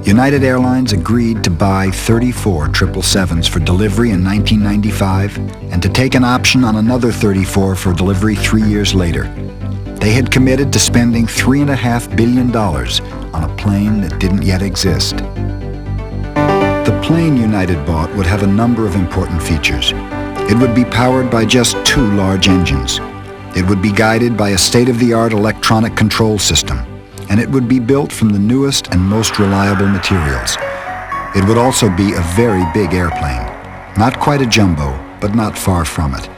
United Airlines agreed to buy 34 777s for delivery in 1995 and to take an option on another 34 for delivery 3 years later. They had committed to spending $3.5 billion on a plane that didn't yet exist. The plane United bought would have a number of important features. It would be powered by just 2 large engines. It would be guided by a state-of-the-art electronic control system, and it would be built from the newest and most reliable materials. It would also be a very big airplane. Not quite a jumbo, but not far from it.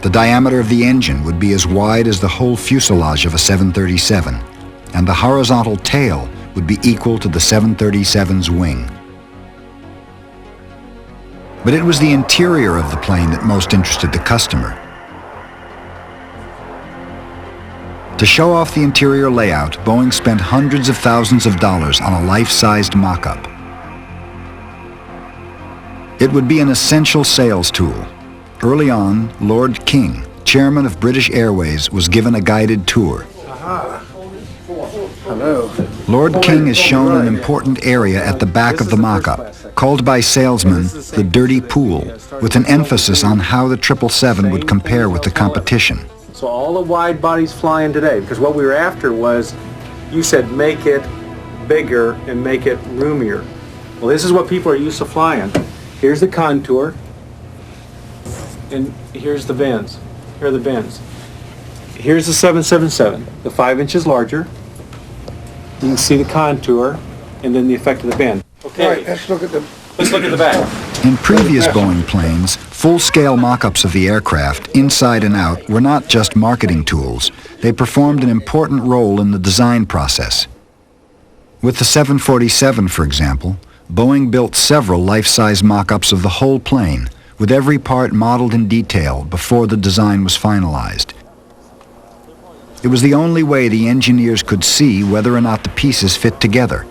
The diameter of the engine would be as wide as the whole fuselage of a 737, and the horizontal tail would be equal to the 737's wing. But it was the interior of the plane that most interested the customer. To show off the interior layout, Boeing spent hundreds of thousands of dollars on a life-sized mock-up. It would be an essential sales tool. Early on, Lord King, chairman of British Airways, was given a guided tour. Hello. Lord King is shown an important area at the back of the mock-up, called by salesmen the dirty pool, with an emphasis on how the 777 would compare with the competition. So all the wide bodies flying today, because what we were after was, you said make it bigger and make it roomier. Well, this is what people are used to flying. Here's the contour, and here's the bends. Here are the bends. Here's the 777, the 5 inches larger. You can see the contour, and then the effect of the bend. Okay, Right, let's look at the back. In previous Boeing planes, full-scale mock-ups of the aircraft, inside and out, were not just marketing tools. They performed an important role in the design process. With the 747, for example, Boeing built several life-size mock-ups of the whole plane, with every part modeled in detail before the design was finalized. It was the only way the engineers could see whether or not the pieces fit together.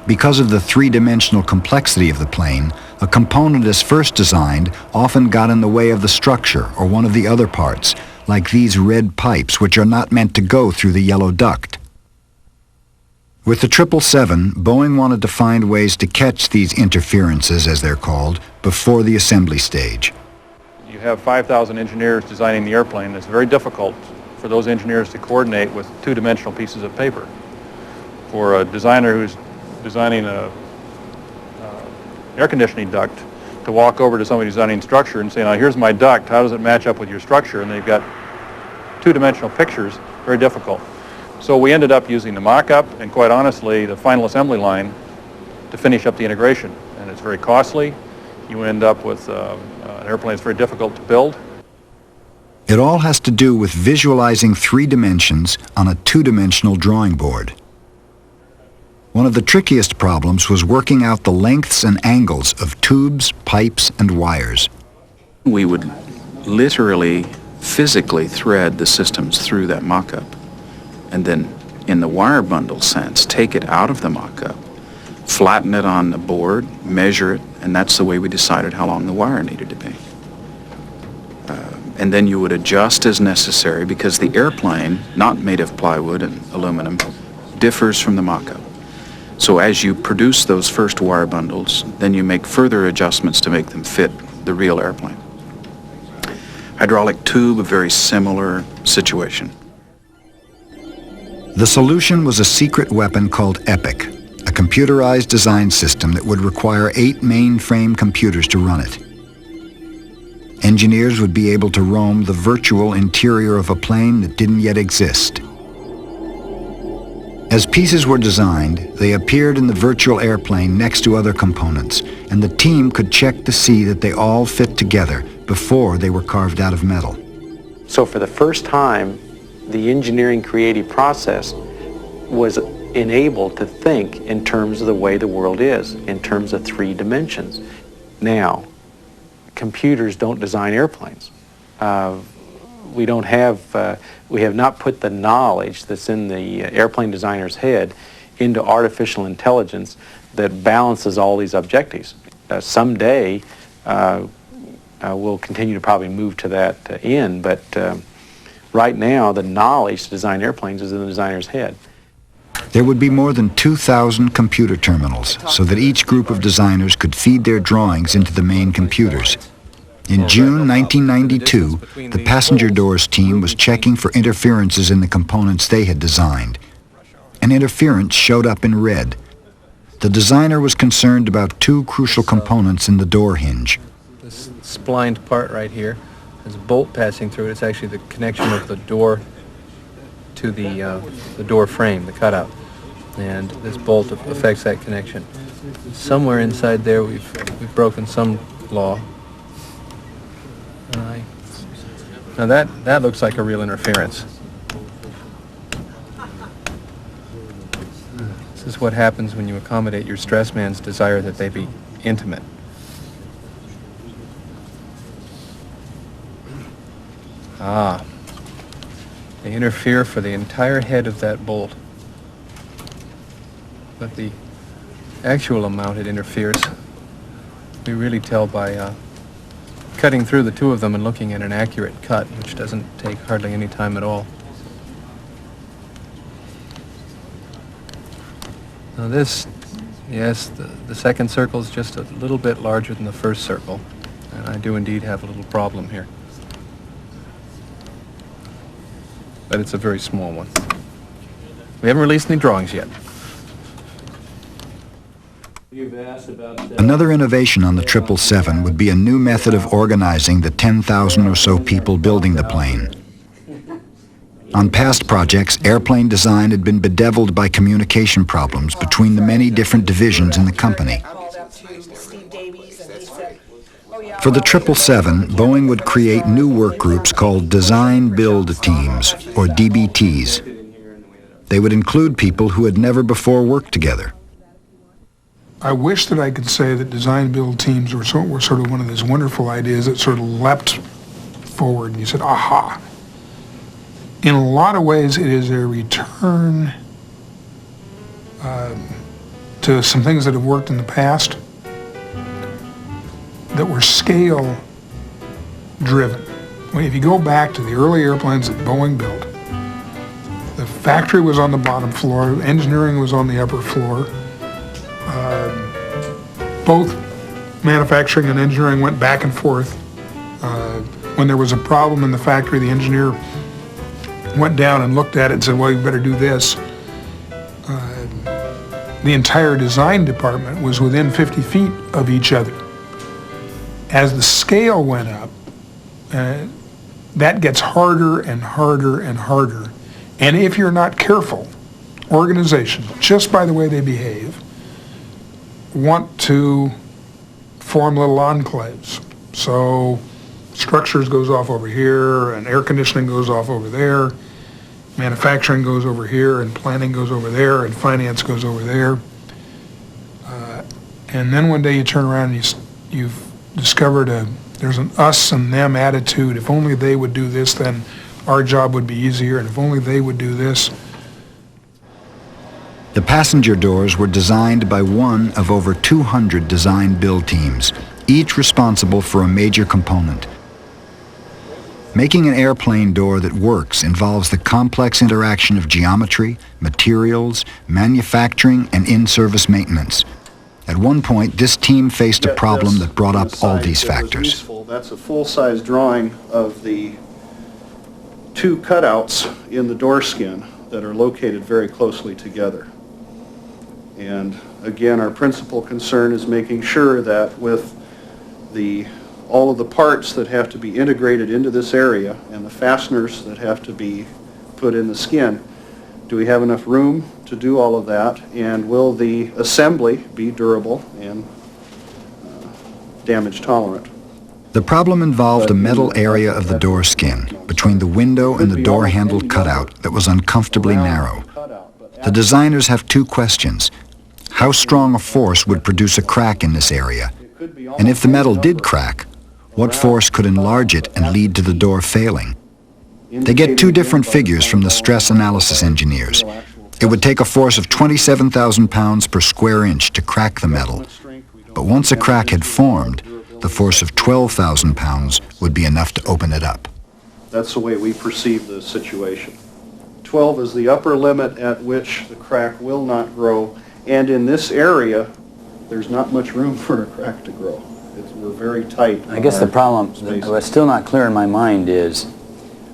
Because of the three-dimensional complexity of the plane, a component as first designed often got in the way of the structure or one of the other parts, like these red pipes, which are not meant to go through the yellow duct. With the 777, Boeing wanted to find ways to catch these interferences, as they're called, before the assembly stage. You have 5,000 engineers designing the airplane. It's very difficult for those engineers to coordinate with two-dimensional pieces of paper. For a designer who's designing a air conditioning duct to walk over to somebody designing structure and say, now here's my duct, how does it match up with your structure? And they've got two-dimensional pictures, very difficult. So we ended up using the mock-up and, quite honestly, the final assembly line to finish up the integration. And it's very costly. You end up with an airplane that's very difficult to build. It all has to do with visualizing 3 dimensions on a 2-dimensional drawing board. One of the trickiest problems was working out the lengths and angles of tubes, pipes, and wires. We would literally, physically thread the systems through that mock-up, and then, in the wire bundle sense, take it out of the mock-up, flatten it on the board, measure it, and that's the way we decided how long the wire needed to be. And then you would adjust as necessary, because the airplane, not made of plywood and aluminum, differs from the mock-up. So as you produce those first wire bundles, then you make further adjustments to make them fit the real airplane. Hydraulic tube, a very similar situation. The solution was a secret weapon called EPIC, a computerized design system that would require 8 mainframe computers to run it. Engineers would be able to roam the virtual interior of a plane that didn't yet exist. As pieces were designed, they appeared in the virtual airplane next to other components, and the team could check to see that they all fit together before they were carved out of metal. So for the first time, the engineering creative process was enabled to think in terms of the way the world is, in terms of 3 dimensions. Now, computers don't design airplanes. We have not put the knowledge that's in the airplane designer's head into artificial intelligence that balances all these objectives. Someday, we'll continue to probably move to that end, but right now the knowledge to design airplanes is in the designer's head. There would be more than 2,000 computer terminals so that each group of designers could feed their drawings into the main computers. In June 1992, the passenger doors team was checking for interferences in the components they had designed. An interference showed up in red. The designer was concerned about two crucial components in the door hinge. This splined part right here, there's a bolt passing through it. It's actually the connection of the door to the door frame, the cutout. And this bolt affects that connection. Somewhere inside there we've broken some law. Now that looks like a real interference. This is what happens when you accommodate your stress man's desire that they be intimate. Ah, they interfere for the entire head of that bolt. But the actual amount it interferes, we really tell by cutting through the two of them and looking at an accurate cut, which doesn't take hardly any time at all. Now this, yes, the second circle is just a little bit larger than the first circle, and I do indeed have a little problem here. But it's a very small one. We haven't released any drawings yet. Another innovation on the 777 would be a new method of organizing the 10,000 or so people building the plane. On past projects, airplane design had been bedeviled by communication problems between the many different divisions in the company. For the 777, Boeing would create new work groups called Design Build Teams, or DBTs. They would include people who had never before worked together. I wish that I could say that design build teams were sort of one of those wonderful ideas that sort of leapt forward and you said, aha. In a lot of ways, it is a return to some things that have worked in the past that were scale driven. If you go back to the early airplanes that Boeing built, the factory was on the bottom floor, engineering was on the upper floor. Both manufacturing and engineering went back and forth. When there was a problem in the factory, the engineer went down and looked at it and said, well, you better do this. The entire design department was within 50 feet of each other. As the scale went up, that gets harder and harder and harder. And if you're not careful, organizations, just by the way they behave, want to form little enclaves. So structures goes off over here, and air conditioning goes off over there, manufacturing goes over here, and planning goes over there, and finance goes over there. And then one day you turn around and you've discovered there's an us and them attitude. If only they would do this, then our job would be easier, and if only they would do this. The passenger doors were designed by one of over 200 design build teams, each responsible for a major component. Making an airplane door that works involves the complex interaction of geometry, materials, manufacturing, and in-service maintenance. At one point, this team faced a problem that brought up all these factors. That's a full-size drawing of the two cutouts in the door skin that are located very closely together. And again, our principal concern is making sure that with all of the parts that have to be integrated into this area and the fasteners that have to be put in the skin, do we have enough room to do all of that, and will the assembly be durable and damage tolerant? The problem involved a metal area of the door skin between the window and the door handle cutout that was uncomfortably narrow. The designers have two questions. How strong a force would produce a crack in this area? And if the metal did crack, what force could enlarge it and lead to the door failing? They get two different figures from the stress analysis engineers. It would take a force of 27,000 pounds per square inch to crack the metal. But once a crack had formed, the force of 12,000 pounds would be enough to open it up. That's the way we perceive the situation. 12 is the upper limit at which the crack will not grow, and in this area, there's not much room for a crack to grow. We're very tight. I guess the problem, what's still not clear in my mind is,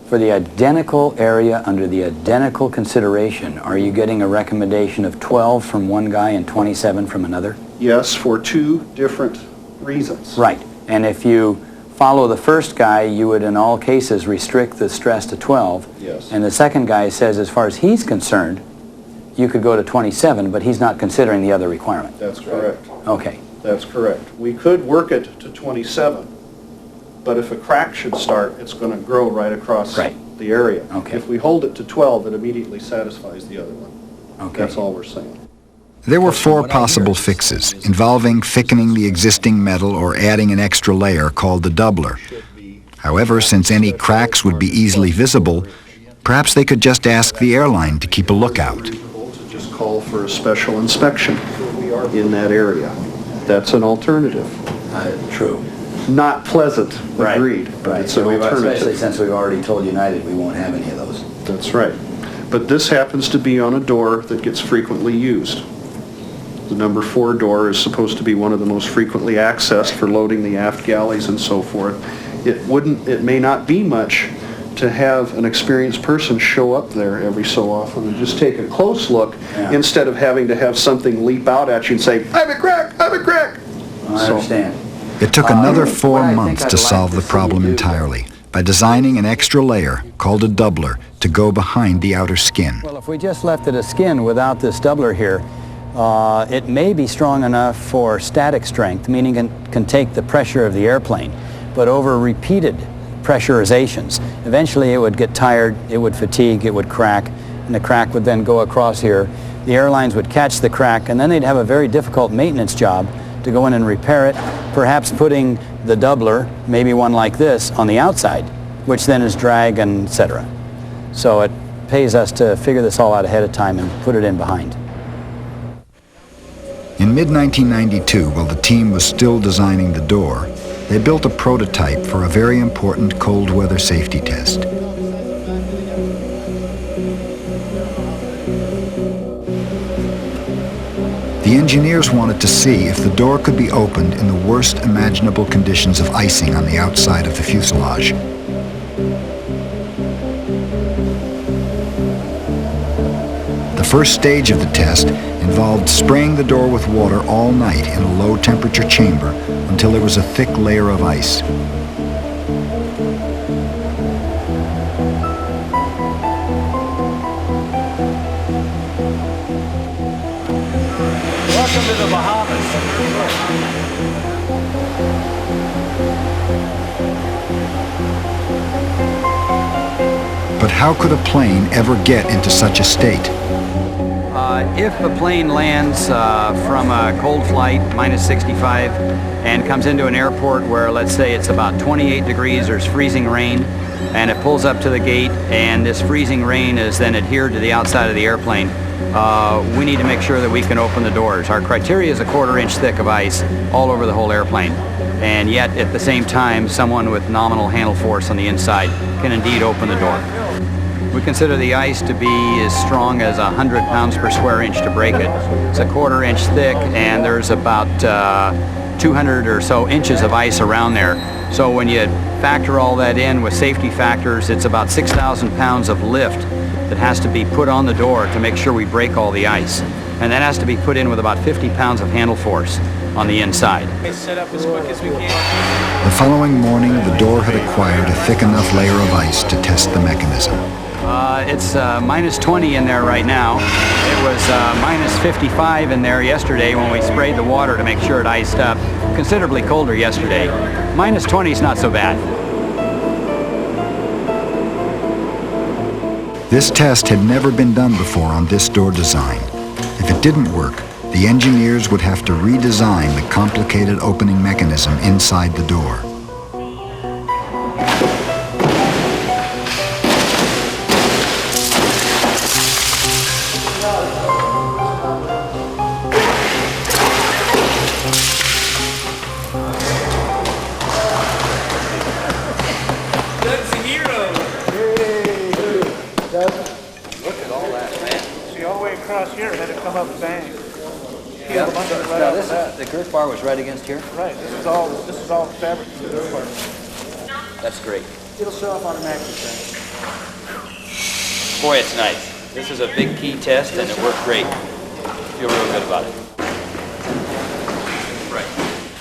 for the identical area under the identical consideration, are you getting a recommendation of 12 from one guy and 27 from another? Yes, for two different reasons. Right. And if you follow the first guy, you would in all cases restrict the stress to 12. Yes. And the second guy says, as far as he's concerned, you could go to 27, but he's not considering the other requirement. That's correct. Okay. That's correct. We could work it to 27, but if a crack should start, it's going to grow right across the area. Okay. If we hold it to 12, it immediately satisfies the other one. Okay. That's all we're saying. There were 4 possible fixes, involving thickening the existing metal or adding an extra layer called the doubler. However, since any cracks would be easily visible, perhaps they could just ask the airline to keep a lookout. To just call for a special inspection in that area. That's an alternative. True. Not pleasant, agreed, but it's an Especially alternative. since we've already told United we won't have any of those. That's right. But this happens to be on a door that gets frequently used. The number 4 door is supposed to be one of the most frequently accessed for loading the aft galleys and so forth. It may not be much to have an experienced person show up there every so often and just take a close look instead of having to have something leap out at you and say, I have a crack, I have a crack. I understand. It took another what 4 I think months I'd to like solve to the see problem you do- entirely by designing an extra layer called a doubler to go behind the outer skin. Well, if we just left it a skin without this doubler here, it may be strong enough for static strength, meaning it can take the pressure of the airplane, but over repeated pressurizations, eventually it would get tired, it would fatigue, it would crack, and the crack would then go across here. The airlines would catch the crack, and then they'd have a very difficult maintenance job to go in and repair it, perhaps putting the doubler, maybe one like this, on the outside, which then is drag and etc. So it pays us to figure this all out ahead of time and put it in behind. In mid-1992, while the team was still designing the door, they built a prototype for a very important cold weather safety test. The engineers wanted to see if the door could be opened in the worst imaginable conditions of icing on the outside of the fuselage. The first stage of the test involved spraying the door with water all night in a low temperature chamber until there was a thick layer of ice. Welcome to the Bahamas. But how could a plane ever get into such a state? If a plane lands from a cold flight, minus 65, and comes into an airport where, let's say, it's about 28 degrees, there's freezing rain, and it pulls up to the gate, and this freezing rain is then adhered to the outside of the airplane, we need to make sure that we can open the doors. Our criteria is a 1/4 inch thick of ice all over the whole airplane, and yet at the same time, someone with nominal handle force on the inside can indeed open the door. We consider the ice to be as strong as 100 pounds per square inch to break it. It's a 1/4 inch thick, and there's about 200 or so inches of ice around there. So when you factor all that in with safety factors, it's about 6,000 pounds of lift that has to be put on the door to make sure we break all the ice. And that has to be put in with about 50 pounds of handle force on the inside. Set up as quick as we can. The following morning, the door had acquired a thick enough layer of ice to test the mechanism. It's minus 20 in there right now. It was minus 55 in there yesterday when we sprayed the water to make sure it iced up. Considerably colder yesterday. Minus 20 is not so bad. This test had never been done before on this door design. If it didn't work, the engineers would have to redesign the complicated opening mechanism inside the door. all that, man. See, all the way across here, it had to come up and bang. Yeah, Healed a bunch of it right now off this the bat. is, the girth bar was right against here? Right, this is all the fabric for the girth bar. That's great. It'll show up automatically, Frank. Boy, it's nice. This is a big key test, and it worked great. Feel real good about it.